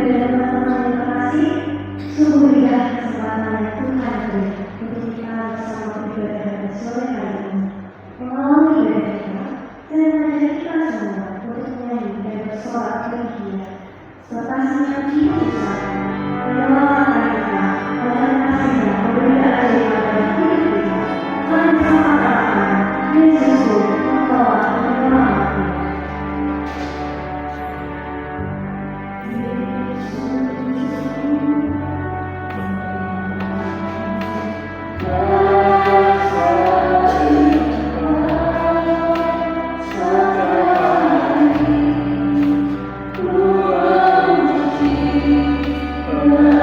dan teman-teman yang terkasih, sungguh indah kesempatan yang Tuhan beri untuk kita bersama beribadah pada sore hari ini. Mengawali ibadah kita, saya mengajak kita semua untuk menyanyi dan bersorak bagi Dia, serta menyanyi kita menyelamatkan kita, dengan kasih-Nya memberi ajaib pada hidup kita. Mari bersama katakan, Yesusku, Engkaulah penyelamatku. Tuhan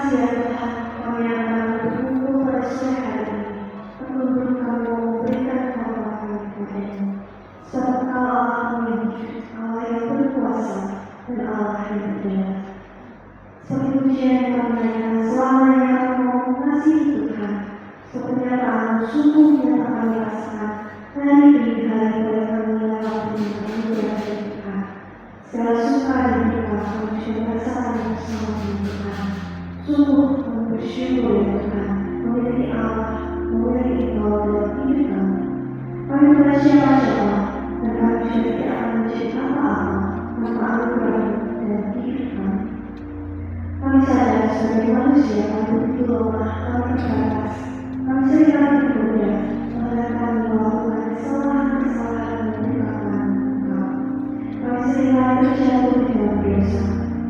kasih ya Tuhan, kami akan berkumpul pada sore hari ini. Sebelum kami memberikan hormat kami kepada-Mu. Sebab Engkau Allah kami yang hidup, Allah yang berkuasa, dan Allah yang berdaya. Seperti pujian yang kami naikkan selamanya kami mau mengasihi Tuhan. Kepenyataan sungguh yang kami rasakan hari demi hari boleh kami melewati kemuliaan Tuhan. Segala suka dan duka kami sudah rasakan bersama dengan Tuhan. Sungguh kami bersyukur ya Tuhan, memiliki Allah, memiliki Engkau dalam hidup kami. Kami bukan siapa-siapa, dan kami sudah tidak akan menjadi apa-apa tanpa anugerah dalam hidup kami. Kami sadar sebagai manusia kami begitu lemah, kami terbatas. Kami seringkali tergoda, karena kami melakukan kesalahan-kesalahan yang menyebabkan Engkau. Kami seringkali terjatuh di dalam dosa.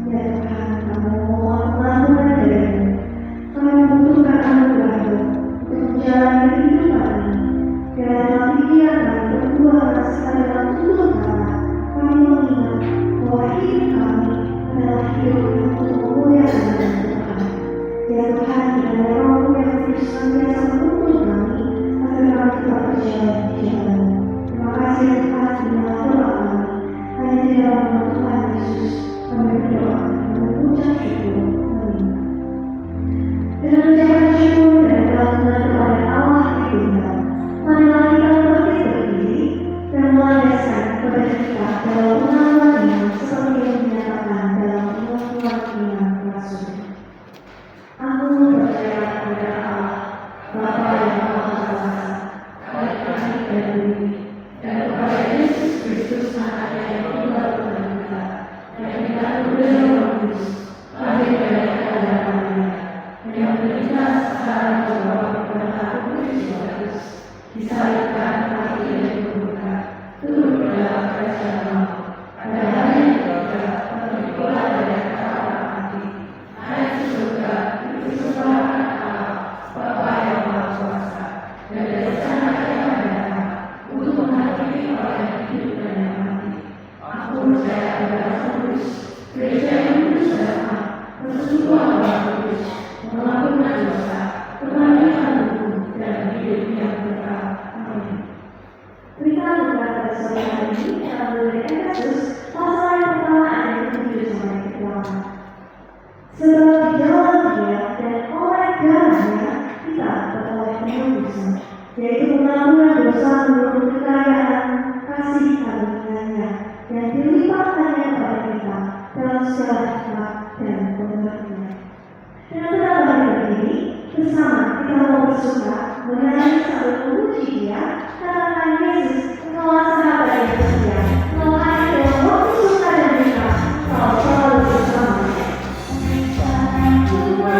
Ya Tuhan, kami mohon pengampunan dari-Mu. Kami membutuhkan anugerah-Mu untuk menjalani kehidupan ini. Dan dalam pikiran kami berdua serta dalam tutur kata, kami mengingat bahwa hidup kami adalah hidup yang untuk memuliakan nama Tuhan. Ya Tuhan, kiranya Roh-Mu yang kudus senantiasa menuntun kami agar kami tetap berjalan di jalan-Mu. Terima kasih ya Tuhan, inilah doa kami. Hanya di dalam nama Tuhan Yesus kami berdoa dan mengucap syukur. Amin. Dengan ucapan syukur dan pengakuan kepada Allah yang tunggal, marilah kita bangkit berdiri dan melandaskan kepada kita dalam pengakuan iman seperti yang dinyatakan dalam pengakuan iman Rasul. Aku percaya kepada Allah, Bapa yang Maha Kuasa, Bapa langit dan bumi, dan kepada Yesus Kristus Anak yang tunggal Tuhan kita, yang dikandung dari Roh Kudus, lahir dari Maria, yang menderita secara berubah kepada Kudus Yesus, disalibkan, mati dan dikuburkan, turun ke dalam kerajaan maut. Pada hari yang ketiga, bangkitlah dari antara orang mati, naik ke surga, di sebelah kanan Allah, Bapa yang Maha Kuasa, dan dari sana Ia akan datang untuk menghakimi orang yang hidup dan yang mati. Aku percaya kepada Roh Kudus, gereja yang kudus dan sah, persekutuan orang kudus, mengampunan dosa, kebangkitan tubuh, dan hidup yang kekal. Amin. Berita pada sore hari ini terambil dari Efesus pasal yang pertama ayat 7 sampai 8. Sebab di dalam Dia dan oleh karenanya kita beroleh penebusan, yaitu pengampunan dosa menurut kekayaan kasih karunia-Nya yang dilimpahkannya kepada kita dalam segala hikmat dan pengertian. Dengan tetap berdiri bersama kita mau bersuka mengenai sambil memuji Dia, katakan Yesus, Engkau sahabat yang setia, Engkau hadir dalam waktu suka dan duka, Kau selalu bersamanya. Terima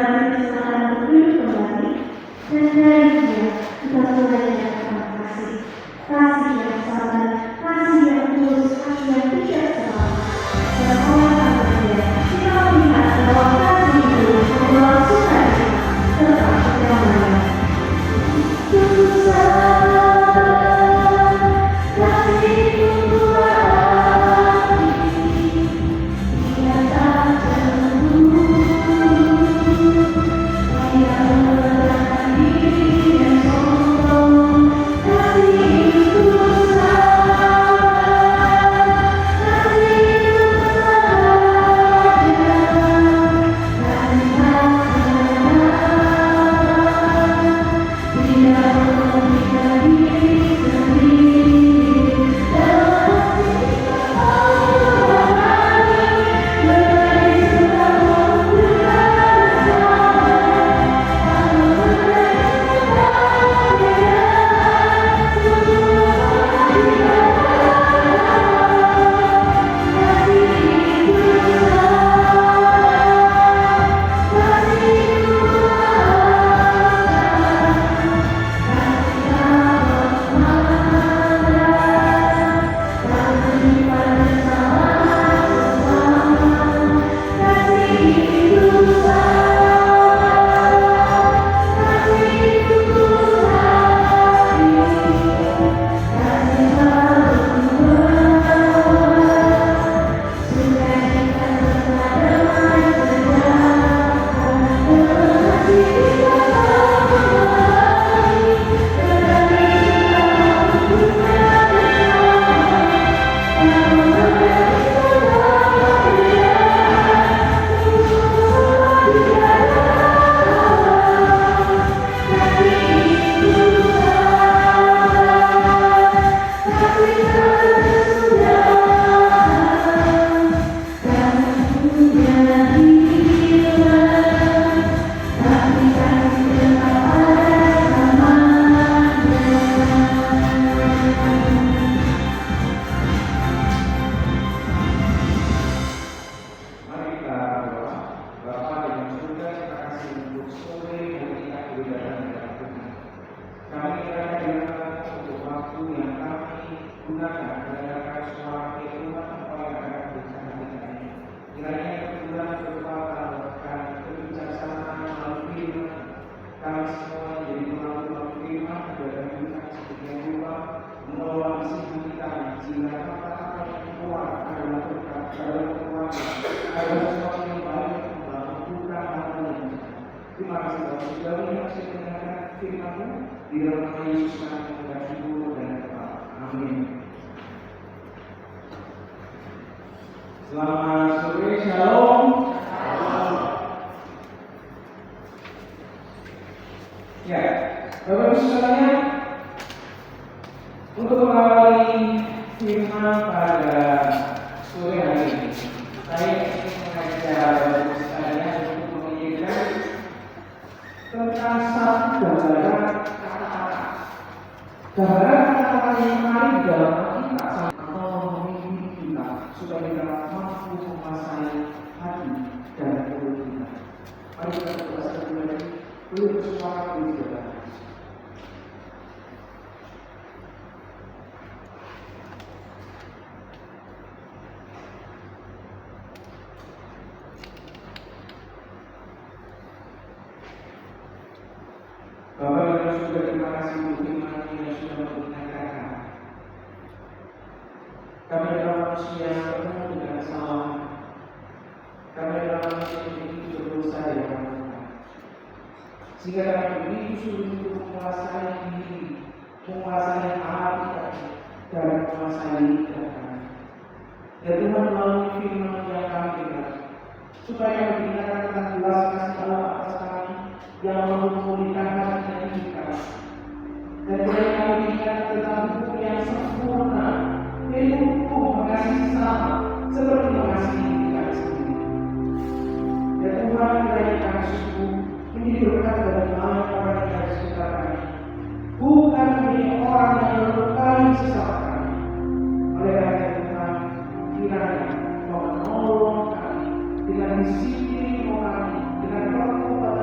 menikmati kesempatan untuk hidup kembali, dan dari Dia kita mulai mendapatkan kasih, kasih yang sabar, kasih yang tulus, kasih yang tidak selalu. Dan oleh karena Dia, kita melihat bahwa kasih itu membawa sukacita serta kedamaian. Terima kasih Bapak Saudara yang saya mendengarkan firman-Mu di dalam nama Yesus kami mengucap syukur dan berdoa. Amin. Selamat sore, shalom. Ya, Bapak Ibu sekalian, untuk mengawali firman pada sore hari ini, saya ingin mengajak Bapak Ibu sekalian untuk memikirkan tentang satu gambaran kata-kata. Gambaran kata-kata yang menarik di dalam Alkitab atau memimpin kita supaya kita mampu menguasai hati dan mulut kita. Mari kita berdoa sekali lagi, boleh bersuara di dalam. Bapak dan Saudara, terima kasih untuk firman yang sudah mengingatkan kami adalah manusia yang penuh dengan kesalahan. Kami adalah manusia yang begitu berdosa ya Tuhan. Sehingga kami begitu sulit untuk menguasai diri, menguasai hati kami, dan menguasai lidah kami. Ya Tuhan, melalui firman yang kami dengar, supaya kami diingatkan tentang belas kasih Allah atas kami yang memulihkan hati dan hidup kami. Dan supaya kami diingatkan tentang hukum yang sempurna, yaitu hukum mengasihi sesama seperti mengasihi diri kami sendiri. Ya Tuhan, kiranya kami sungguh menjadi berkat bagi orang yang ada di sekitar kami, bukan menjadi orang yang melukai sesama kami. Oleh karena itu Tuhan, kiranya Kau menolong kami dengan disiplin kami, dengan pertobatan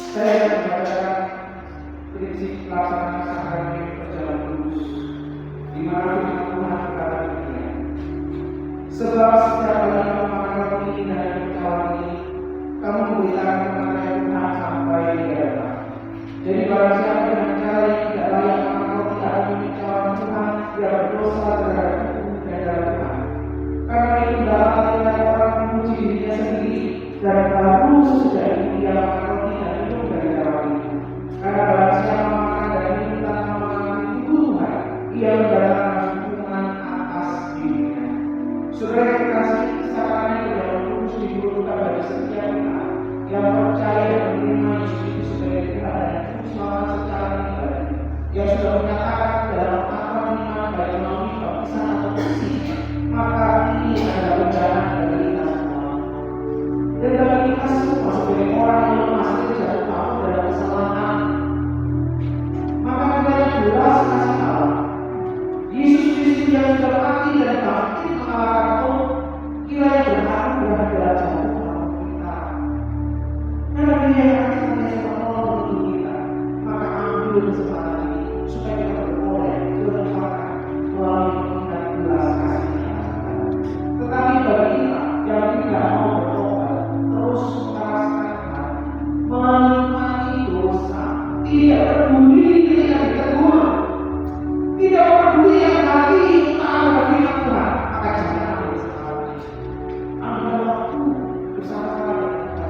Saya membacakan prinsip pelaksanaan sakramen perjalan kudus, di mana firman Tuhan berkata demikian. Sebab setiap kali kamu makan roti dan minum cawan ini, kamu memberitakan kemenangan Tuhan sampai Dia datang. Jadi barang siapa dengan cara yang tidak layak makan roti atau minum cawan Tuhan, dia berdosa terhadap hukum dan darah Tuhan. Karena itu dalam hati orang memuji dirinya sendiri, dan baru sesudah itu dia makan roti dan minum dari cawan itu. Karena barang siapa makan dan minum tanpa mengalami Tuhan, ia mendatangkan hukuman atas dirinya. Saudara yang kasih, sakramen perjalan kudus dibutuhkan bagi setiap kita yang percaya dan menerima Yesus itu sebagai Tuhan dan Juru secara pribadi, yang sudah menyatakan dalam akal iman baik melalui baptisan atau bersih, maka ini adalah bencana bagi kita semua. Dan bagi kita semua sebagai orang yang masih jatuh tahu dalam kesalahan, maka kita yang jelas kasih Allah, Yesus Kristus yang sudah mati dan bangkit mengalahkan maut, kiranya berharap berada jauh dalam kita. Karena Dia yang akan senantiasa menolong hidup kita, maka ambil kesempatan ini supaya kita beroleh keberkatan melalui mengingat belas kasih-Nya. Tetapi bagi kita yang tidak mau bertobat, terus merasakan hati, menikmati dosa, tidak peduli ketika ditegur, tidak peduli yang hati taat pada firman Tuhan, maka jangan ambil kesempatan ini. Ambil waktu bersama-sama dengan kita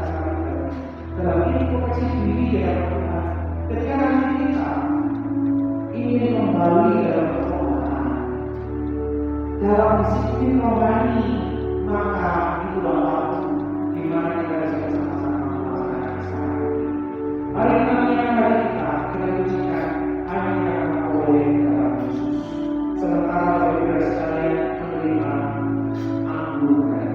dalam introspeksi diri dalam Tuhan. Ketika nanti kita ingin kembali dalam pertobatan, dalam disiplin rohani, maka itulah waktu di mana kita bisa bersama-sama melaksanakan kesalahan ini. Mari kita mengingat hari kita pujikan hanya karena oleh dalam Yesus. Sementara saudara sekalian menerima anggur dan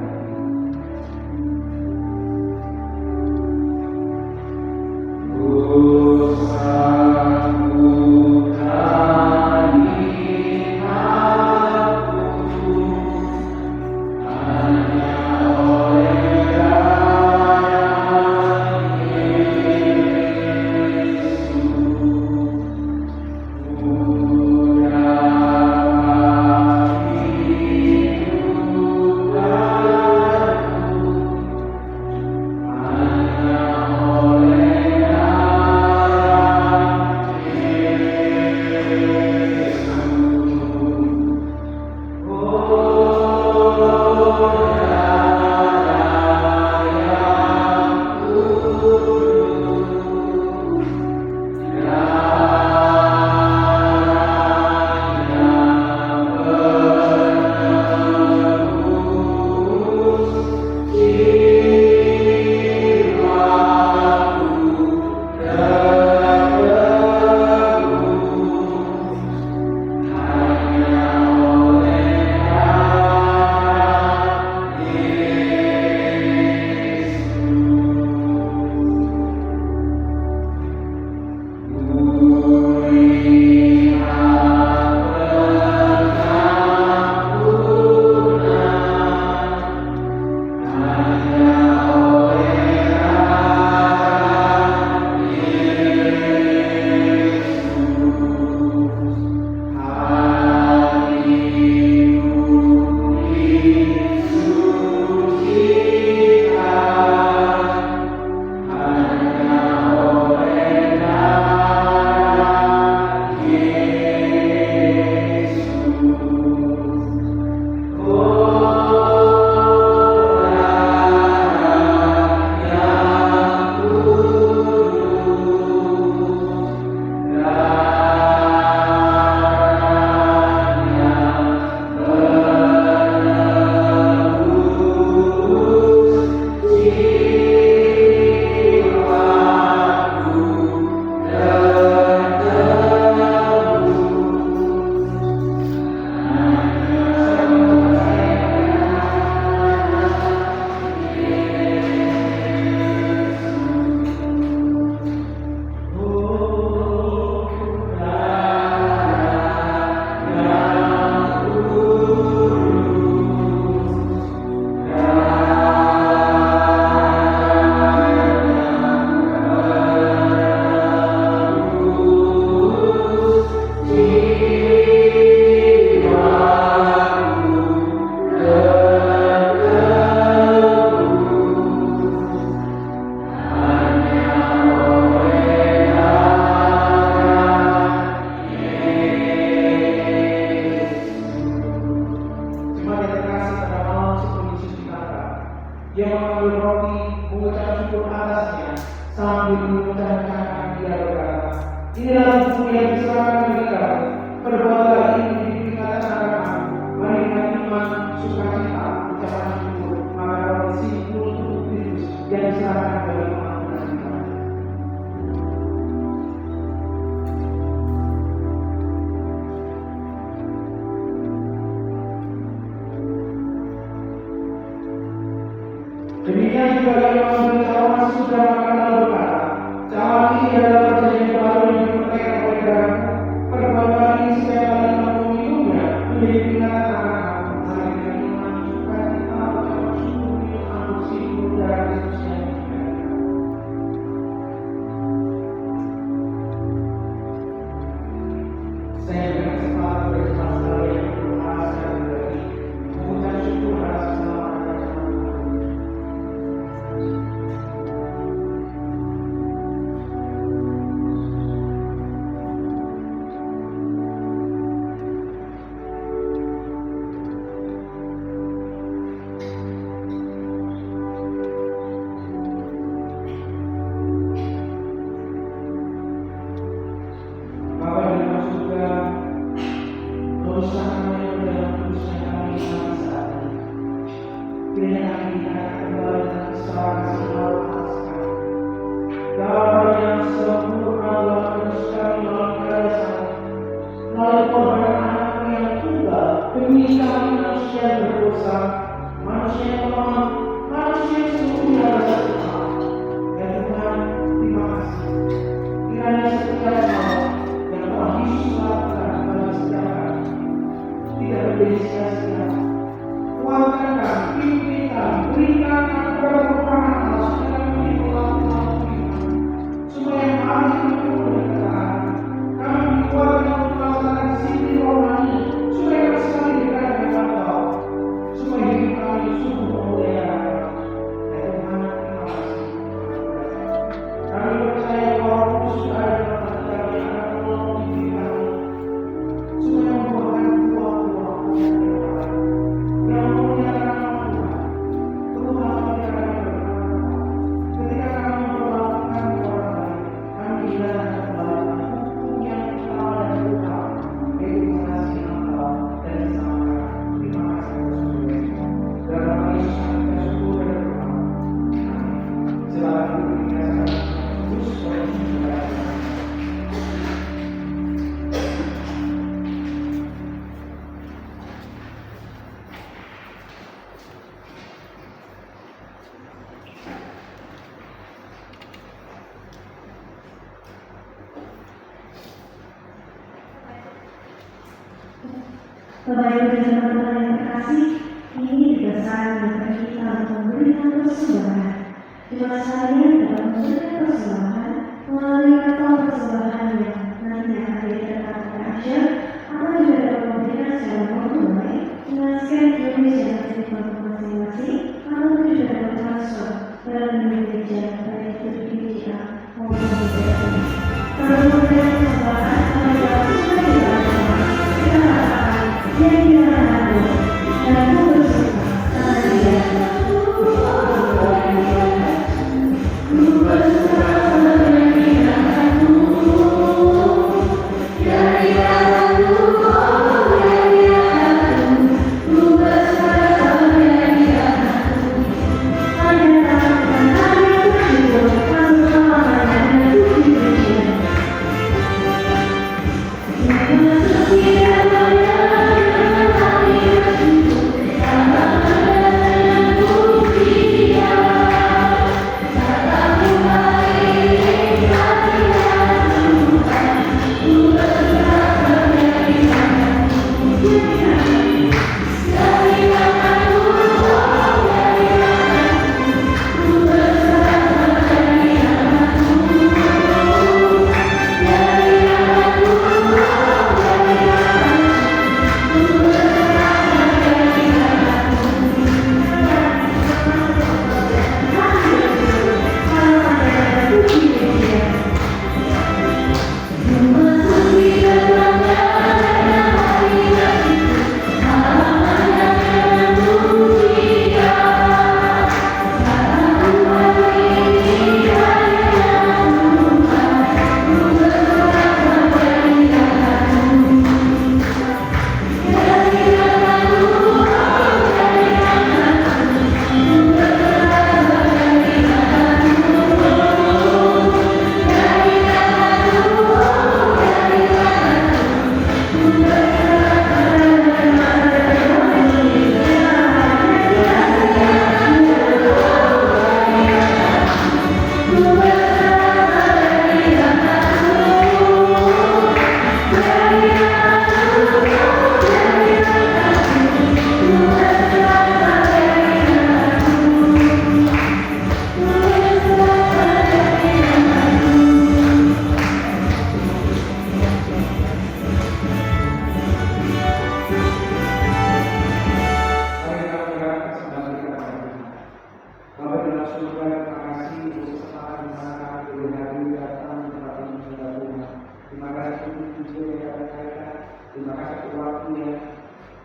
mencari dia berkata, inilah buku yang diserahkan bagi kamu. Perbuatlah ini di peringatan akan aku. Marilah iman, sukacita, ucapan syukur. Maka dapat simpul tubuh Kristus yang diserahkan bagi pengampunan kita. Demikian juga yang memberitahukan sudah makan lalu berkata, cawan ini adalah perjanjian baru yang dipertekan oleh darahku. Perbuatan ini setiap kali kamu meminumnya menjadi peringatan akan aku. Marilah iman, sukacita, ucapan syukur, minum anggur simpul darah Kristus yang diberikan. Saya dengan kesempatan berjemaah sekalian yang berdoa sekali lagi mengucap syukur atas keselamatan dan keselamatan. Bapa di dalam surga, dosa kami yang dalam kudusnya kami sampai saat ini. Kiranya kami diangkat kembali dengan kesalahan selalu atas kami. Dalam yang sempurna dalam kudus kami melalui keresahan, melalui korban anakmu yang tunggal demi kami manusia yang berdosa, manusia yang lemah, manusia yang sesungguhnya rasa Tuhan. Ya Tuhan, terima kasih. Kiranya setiap malam yang Tuhan Yesus lakukan bagi setiap kami tidak menjadi sia-sia. Kuatkan kami, pimpin kami, berikan kami kepada peperangan Allah supaya kami melakukan firman, supaya kami penuh dengan ketaatan. Kami dikuatkan untuk melaksanakan disiplin rohani, supaya kami selalu dekat dengan Engkau, supaya hidup kami sungguh memuliakan Engkau. Ya Tuhan, terima kasih. Kami percaya bahwa Roh Kudus sudah ada dalam hati kami yang akan menolong diri kami, supaya membuahkan buah-buah yang terbaik, yang memuliakan nama Tuhan. Tuhan memuliakan berkata, ketika kami memperlakukan orang lain, kami diingatkan kembali dengan hukum yang utama dan utama, yaitu mengasihi Engkau dan sesama kami. Terima kasih atas syukur. Dalam nama Yesus kami bersyukur dan berdoa. Amin. Silakan duduk di dasar Yesus oleh saudara. Bapak Ibu dan teman-teman yang terkasih, ini juga saat bagi kita untuk memberikan persembahan. Jemaat sekalian dapat memberikan persembahan melalui kapal persembahan yang nantinya akan diberikan kepada Asyar, atau juga dapat memberikan secara non-tunai dengan scan Indonesia yang telepon masing-masing, atau juga dapat transfer dalam bentuk gereja baik itu di digital maupun di BRI. Kalau memberikan persembahan, kami dapat sudah dilakukan. Kita harapkan yang dilakukan dan bersyukur karena Dia. Terima Terima kasih untuk waktu yang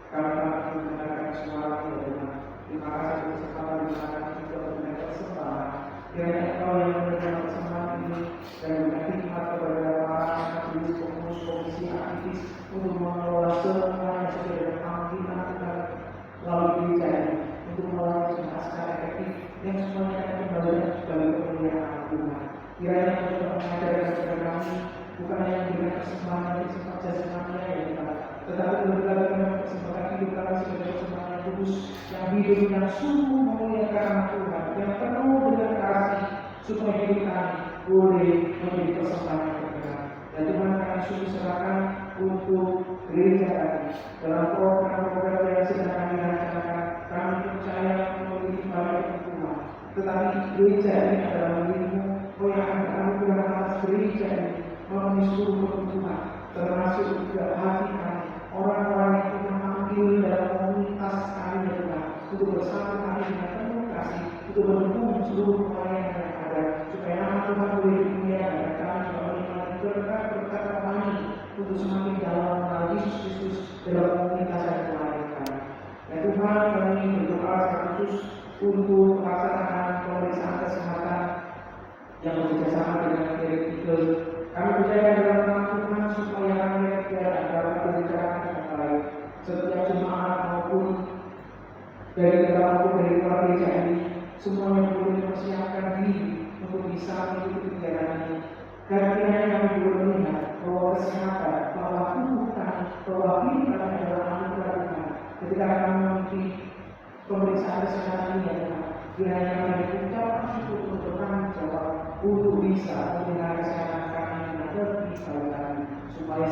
kami dapat mendengarkan suara ya Tuhan. Terima kasih untuk kesempatan mendengarkan juga mengenai persembahan. Kiranya Engkau yang memberikan persembahan ini dan memberikan hikmat kepada para aktivis, pengurus, komisi, aktivis untuk mengelola semuanya sesuai dengan panggilan Tuhan melalui gereja ini, untuk mengelola jemaat secara efektif yang semuanya akan kembali sebagai kemuliaan Tuhan. Kiranya Engkau mengajarkan kepada kami bukan hanya memberikan persembahan yang bersifat jasmani ya Tuhan, tetapi berbagai macam persembahan hidup kami sebagai persembahan yang kudus, yang hidup yang sungguh memuliakan Tuhan, yang penuh dengan kasih, supaya hidup kami boleh menjadi persembahan yang berkenan. Dan Tuhan kami sungguh serahkan untuk gereja kami dalam program-program yang sedang kami laksanakan. Kami percaya memiliki banyak Tuhan, tetapi gereja ini adalah milikmu. Oh yang akan anugerah atas gereja ini memenuhi seluruh kebutuhan, termasuk juga hati kami, orang-orang yang Tuhan ambil dalam komunitas kami ya Tuhan, untuk bersama kami dengan penuh kasih, untuk mendukung seluruh pelayanan yang ada, supaya nama Tuhan boleh dimuliakan dan kami juga menikmati berkat-berkat rohani untuk semakin dalam mengenal Yesus Kristus dalam komunitas dan pelayanan kami. Ya Tuhan, kami berdoa secara khusus untuk pelaksanaan pemeriksaan kesehatan yang bekerjasama dengan Eagle. Kami percaya dalam nama Tuhan supaya kami tidak ada perbedaan yang baik. Setiap jemaat maupun dari dalam maupun dari luar gereja ini, semuanya boleh mempersiapkan diri untuk bisa mengikuti kegiatan ini. Dan kiranya kami boleh melihat bahwa kesehatan, bahwa tubuh kami, bahwa hidup kami adalah anugerah Tuhan. Ketika kami memiliki pemeriksaan kesehatan ini ya Tuhan, kiranya kami mengucapkan syukur untuk kami jawab untuk bisa memelihara kesehatan kami dengan lebih baik lagi, supaya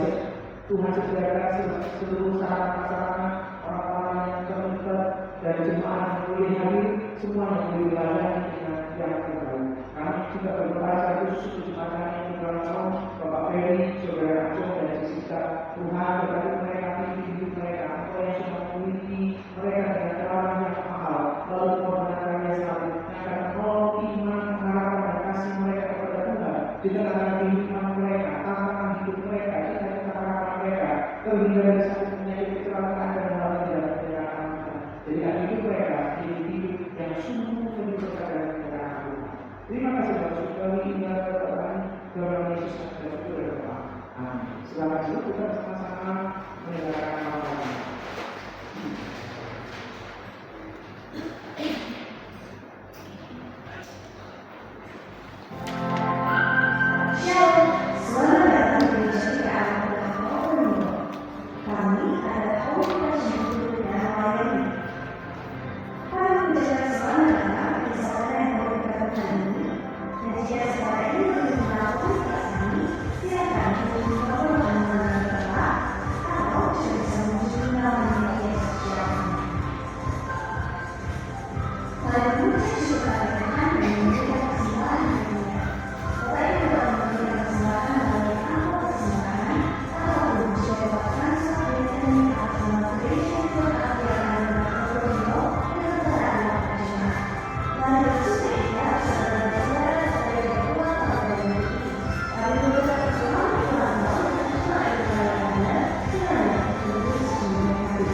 Tuhan sediakan seluruh sarana-sarana orang-orang yang terlibat dan jemaat yang boleh hadir, semuanya boleh dilayani dengan yang terbaik. Kami juga berdoa secara khusus untuk jemaat kami yang tinggal di Bapak Ferry, Saudara Acung dan Jessica. Tuhan berkati mereka di hidup mereka, apa yang sudah memiliki mereka dengan cara yang mahal, lalu pengorbanan karya selalu yang akan menolong iman, harapan dan kasih mereka kepada Tuhan di tengah kehidupan mereka, tantangan hidup mereka, cita-cita harapan mereka, terhindar dari satu penyakit kecelakaan dan hal yang tidak menyerahkan Tuhan. Jadikan hidup mereka menjadi hidup yang sungguh penuh berkat dan kemuliaan Tuhan. Terima kasih Bapak sekali ingat Tuhan dalam Yesus Kristus dan berdoa. Amin. Selamat kita sama-sama mendengarkan malam. Shalom, selamat datang di Cerita Anak Tuhan. Kami adalah komunitas yang hidup dan melayani. Kami mengucapkan selamat datang di saudara yang berkenan ini. Dan jika saudara ini belum mengenal komunitas kami, silakan hubungi nomor panggilan telah atau juga bisa menghubungi melalui media sosial kami. Mari mengucap syukur kepada Tuhan dan memberikan kesembahan harinya. Bapak Ibu dapat memberikan kesembahan melalui amplop persembahan ataupun juga dapat transfer rekening atau motivation for aliran portfolio dengan cara jemaat. Mari bersuka cita saudara saudara berbuat pada ini. Kami berdoa bersama Tuhan dalam semua ibadah Anda kiranya terus diberkati.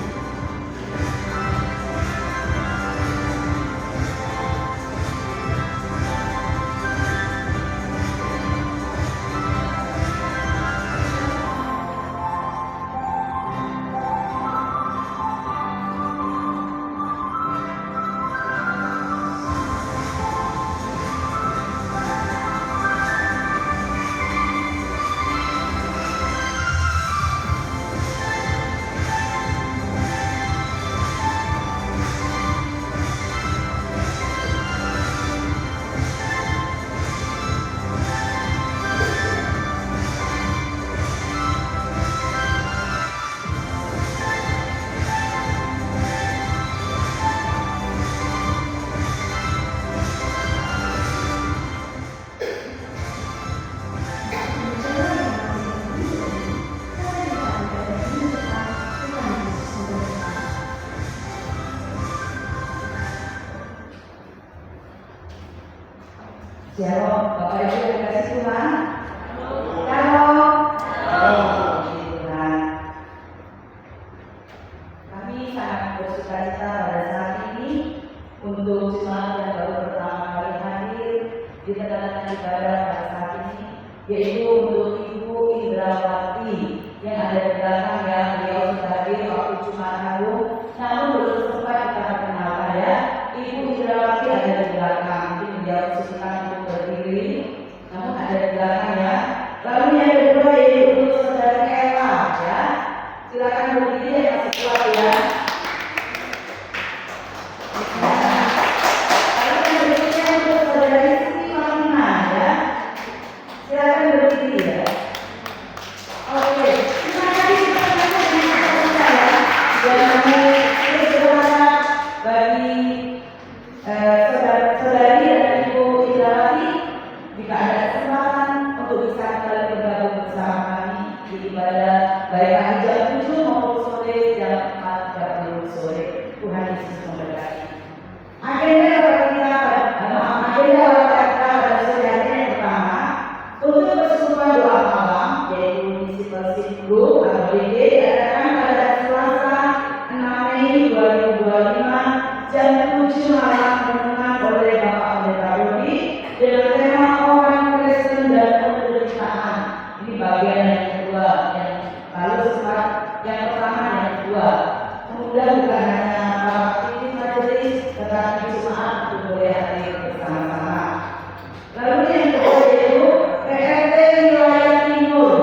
Shalom, Bapak Ibu yang kasih Tuhan. Shalom. Puji Tuhan. yaitu untuk Ibu Indrawati yang ada di belakang ya. Beliau sudah hadir waktu Jumat Agung, namun belum sempat kita perkenalkan ya. Ibu Indrawati ada di belakang, mungkin beliau posisikan untuk berdiri, namun ada di belakang ya. Lalu yang kedua yaitu Saudari Ella ya. Silakan berdiri yang masih kuat ya. Lalu yang berikutnya untuk Saudari Siti Marina ya. Silakan berdiri ya. Oke, terima kasih teman-teman yang menonton saya. Dan kami berharap bagi saudara-saudari dan Ibu Indrawati jika ada kesempatan untuk bisa kembali bergabung bersama kami di ibadah baik pagi jam 7 maupun sore jam 4.30 sore. Tuhan Yesus memberkati. Agenda pada sore hari yang pertama untuk persekutuan doa malam yaitu discipleship group atau DG diadakan pada Selasa 6 Mei 2025 jam 7 malam dengan oleh Bapak Pendeta Rudi dengan tema orang Kristen dan penderitaan. Ini bagian yang kedua, yang lalu sempat yang pertama yang kedua. Kemudian bukan hanya para aktivis majelis, tetapi jemaat untuk boleh hadir bersama-sama. Lalu yang kedua yaitu PRT Wilayah Timur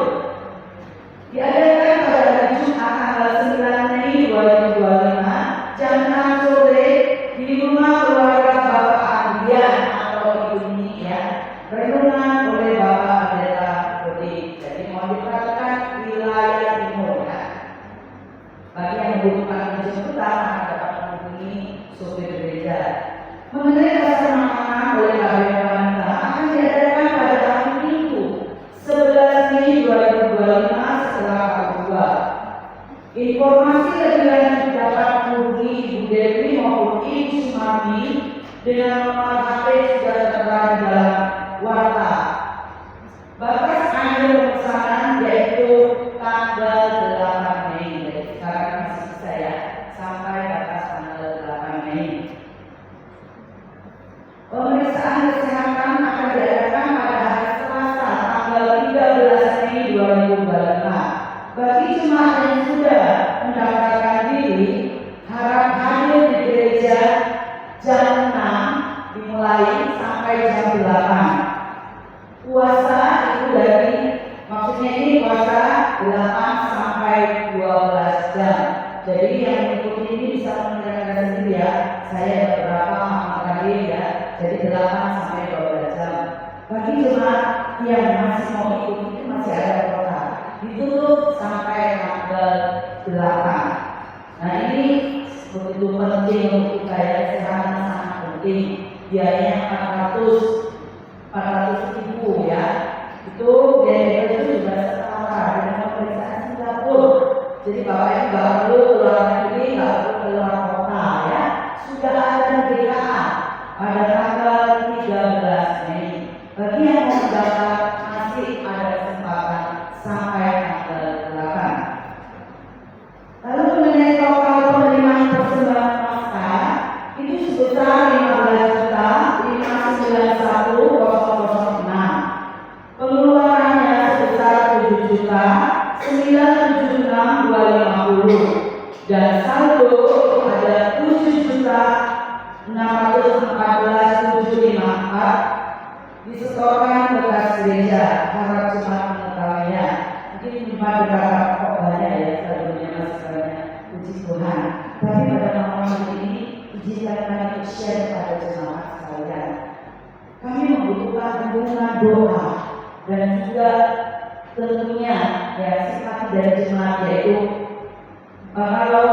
diadakan pada hari Jumat tanggal 9 Mei 2025 jam 6 sore di rumah keluarga Bapak Ardian atau Ibu Nini ya. Renungan oleh Bapak Pendeta Rudi. Jadi mohon diperhatikan wilayah timur ya. Bagi yang membutuhkan penjemputan akan dapat menghubungi sopir gereja. Mengenai kesamaan oleh KBP Wanita akan diadakan pada hari Minggu 11 Mei 2025 setelah kedua. Informasi lebih lanjut dapat menghubungi Ibu Dewi maupun Ibu Sumardi dengan nomor HP sudah tertera di dalam warta. Batas akhir pemesanan yaitu tanggal 8 Mei. Jadi sekarang masih bisa ya sampai batas tanggal 8 Mei. Pemeriksaan kesehatan akan diadakan pada hari Selasa tanggal 13 Mei 2025. Bagi jemaat yang sudah mendaftarkan diri, harap hadir di gereja jam 6 dimulai sampai jam 8. Puasa itu dari maksudnya ini puasa 8 sampai 12 jam. Jadi yang mengikuti ini bisa mengerjakan sendiri ya. Saya beberapa materi ya. Jadi 8 sampai 12 jam. Bagi jemaat yang masih mau ikut itu masih ada kuota. Ditutup sampai tanggal 8. Nah ini begitu penting untuk kita ya, kesehatan sangat penting. Biayanya 400.000 ya. Itu biaya itu juga setara dengan pemeriksaan Singapura. Jadi Bapak Ibu nggak perlu keluar negeri, nggak perlu keluar kota ya. Sudah ada GKA pada tanggal 13 Mei. Bagi yang mau mendaftar masih ada kesempatan sampai tanggal 8. Lalu mengenai total penerimaan persembahan Paskah itu sebesar 15.591.006. Pengeluarannya sebesar 7.976.250 dan saldo ada 7.614.754 disetorkan bekas gereja. Harap jemaat mengetahuinya. Mungkin beberapa kok banyak ya saldonya masih banyak, puji Tuhan. Tapi pada malam ini izinkan kami untuk share pada jemaat sekalian. Kami membutuhkan dukungan doa dan juga tentunya ya sifat dari jemaat yaitu kalau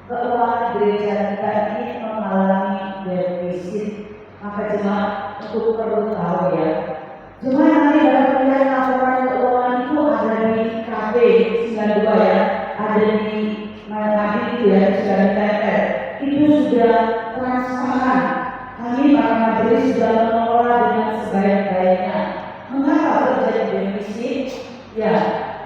keuangan gereja kita ini mengalami defisit, maka jemaat untuk perlu tahu ya. Jemaat nanti dapat melihat laporan keuangan itu ada di KP 92 ya, ada di mana itu ya sudah ditempel. Itu sudah transparan. Kami para majelis sudah mengelola dengan sebaik-baiknya. Mengapa terjadi defisit? Ya,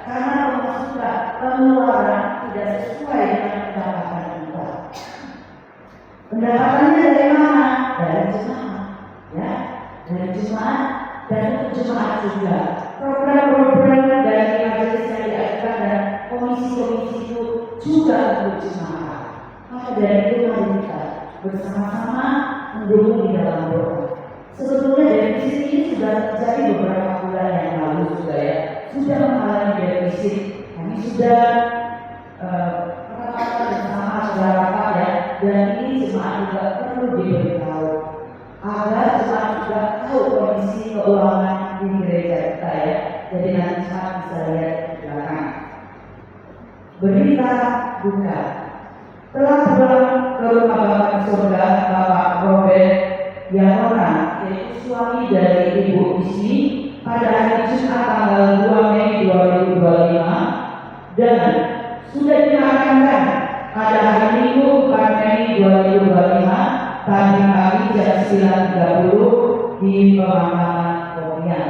karena pemasukan pengeluaran tidak sesuai dengan pendapatan kita. Pendapatannya dari mana? Dari jemaat, ya, dari jemaat dan untuk jemaat juga. komisi-komisi itu juga untuk jemaat. Maka dari itu mari kita bersama-sama mendukung di dalam doa. Sebetulnya defisit ini sudah terjadi beberapa bulan yang lalu juga ya, sudah mengalami defisit. Kami sudah perkatakan bersama saudara Pak ya, dan ini jemaat juga perlu diberitahu agar jemaat juga tahu kondisi keuangan di gereja kita ya. Jadi nanti jemaat bisa lihat di belakang. Berita duka. Telah pulang ke rumah Bapak di surga, Bapak Robert Yanona, yaitu suami dari Ibu Isi, pada hari Jumat tanggal 2 Mei 2025 dan sudah dimakamkan pada hari Minggu 4 Mei 2025 pagi jam 9.30 di pemakaman Kopian.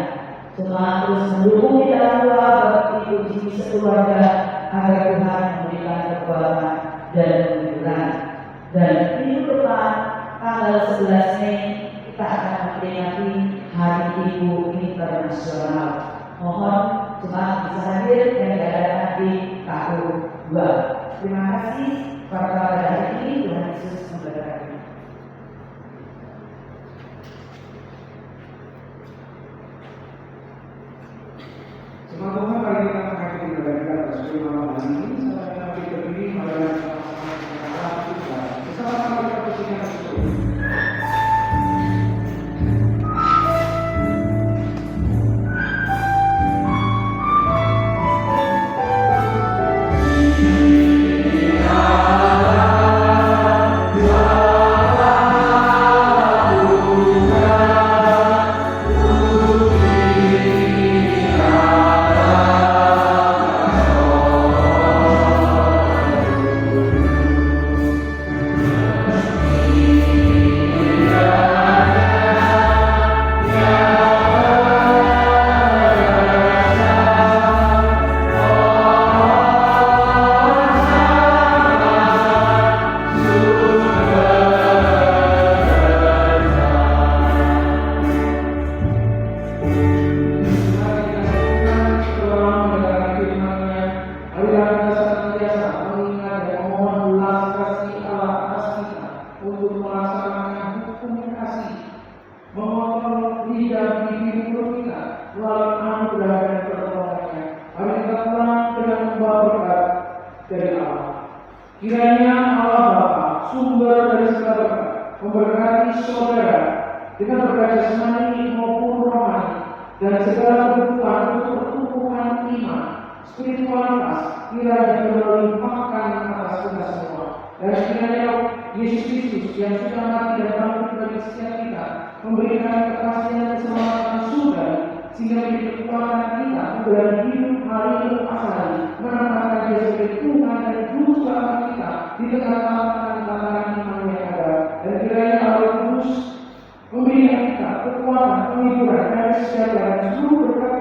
Jemaat terus mendukung di dalam doa bagi Ibu Isi sekeluarga agar Tuhan memberikan kekuatan dan kemuliaan. Dan minggu depan tanggal 11 Mei kita akan memperingati Hari Ibu Internasional. Mohon jemaat bisa hadir dan diadakan di KU2. Terima kasih pada hari ini. Tuhan Yesus memberkati. Teman-teman, mari kita mengakhiri ibadah kita pada malam hari ini. Sampai nanti berdiri pada bersama-sama kita bersihkan betul. Kiranya Allah Bapa, sumber dari segala berkat, memberkati saudara dengan berkat jasmani maupun rohani dan segala kebutuhan untuk pertumbuhan iman, spiritualitas, kiranya berlimpahkan atas kita semua. Dan kiranya Yesus Kristus yang sudah mati dan bangkit bagi setiap kita memberikan kepastian keselamatan surga, sehingga menjadi kekuatan kita menjalani hidup hari demi hari, menempatkan Dia sebagai Tuhan dan Juru Selamat kita di tengah tantangan iman yang ada. Dan kiranya Allah Kudus memberikan kita kekuatan, penghiburan dari segala dan seluruh berkat